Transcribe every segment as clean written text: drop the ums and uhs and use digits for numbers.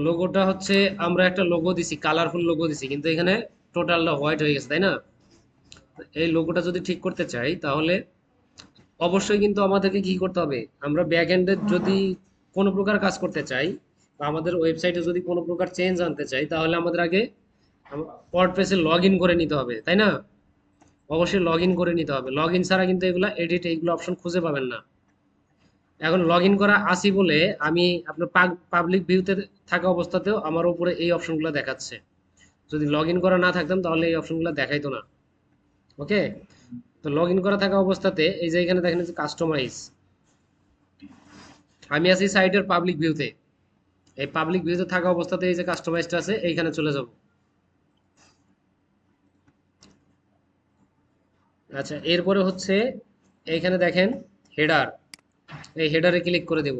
লোগোটা হচ্ছে আমরা একটা লোগো দিছি, কালারফুল লোগো দিছি, কিন্তু এখানে টোটালটা হোয়াইট হয়ে গেছে, তাই না? তো এই লোগোটা যদি ঠিক করতে চাই তাহলে অবশ্যই কিন্তু আমাদেরকে কি করতে হবে, আমরা ব্যাক এন্ডে যদি কোনো প্রকার কাজ করতে চাই বা আমাদের ওয়েবসাইটে যদি কোনো প্রকার চেঞ্জ আনতে চাই, তাহলে আমাদের আগে ওয়ার্ডপ্রেসে লগ ইন করে নিতে হবে, তাই না? অবশ্যই লগ ইন করে নিতে হবে। লগ ইন ছাড়া কিন্তু এগুলা এডিট, এইগুলো অপশন খুঁজে পাবেন না। এখন লগ ইন করা আসি বলে আমি আপনার পাবলিক ভিউতে থাকা অবস্থাতেও আমার উপরে এই অপশনগুলো দেখাচ্ছে। যদি লগ ইন করা না থাকতাম তাহলে এই অপশনগুলো দেখাইতো না। ওকে, তো লগ ইন করা থাকা অবস্থাতে এই যে এখানে দেখেন যে কাস্টমাইজ, আমি আছি সাইটের পাবলিক ভিউতে। এই পাবলিক ভিউতে থাকা অবস্থাতে এই যে কাস্টমাইজটা আছে এইখানে চলে যাব। আচ্ছা, এরপরে হচ্ছে এইখানে দেখেন হেডার, এই হেডারে ক্লিক করে দেব।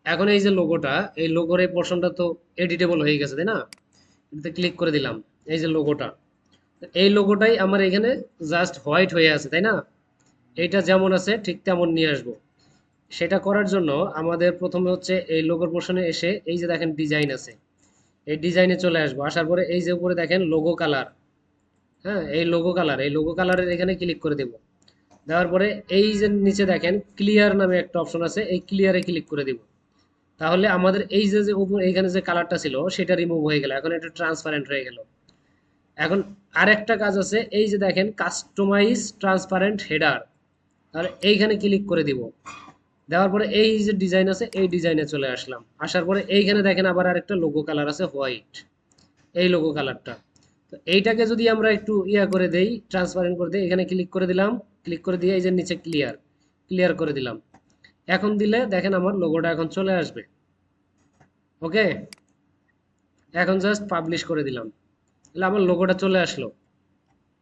এখন এই যে লোগোটা, এই লোগোর এই পোর্শনটা তো এডিটেবল হয়ে গেছে, তাই না? এটাতে ক্লিক করে দিলাম। এই যে লোগোটা, এই লোগোটাই আমার এখানে জাস্ট হোয়াইট হয়ে আছে, তাই না? এইটা যেমন আছে ঠিক তেমন নিয়ে আসবো। সেটা করার জন্য আমাদের প্রথমে হচ্ছে এই লোগোর পোর্শনে এসে এই যে দেখেন ডিজাইন আছে, এই ডিজাইনে চলে আসবো। আসার পরে এই যে উপরে দেখেন লোগো কালার, হ্যাঁ এই লোগো কালার, এই লোগো কালারের এখানে ক্লিক করে দেব। দেওয়ার পরে এই যে নিচে দেখেন ক্লিয়ার নামে একটা অপশন আছে, এই ক্লিয়ারে ক্লিক করে দিব। তাহলে আমাদের এই যে যে উপর এইখানে যে কালারটা ছিল সেটা রিমুভ হয়ে গেল, এখন এটা ট্রান্সপারেন্ট হয়ে গেল। এখন আরেকটা কাজ আছে, এই যে দেখেন কাস্টমাইজ ট্রান্সপারেন্ট হেডার, তাহলে এইখানে ক্লিক করে দিব। দেওয়ার পরে এই যে ডিজাইন আছে এই ডিজাইনে চলে আসলাম। আসার পরে এইখানে দেখেন আবার আরেকটা লোগো কালার আছে হোয়াইট, এই লোগো কালারটা। তো এইটাকে যদি আমরা একটু ইয়া করে দেই, ট্রান্সপারেন্ট করে দেই, এখানে ক্লিক করে দিলাম। ক্লিক করে দিয়ে এই যে নিচে ক্লিয়ার, ক্লিয়ার করে দিলাম। এখন দিলে দেখেন আমার লোগোটা এখন চলে আসবে। ওকে, এখন জাস্ট পাবলিশ করে দিলাম, তাহলে আমার লোগোটা চলে আসলো।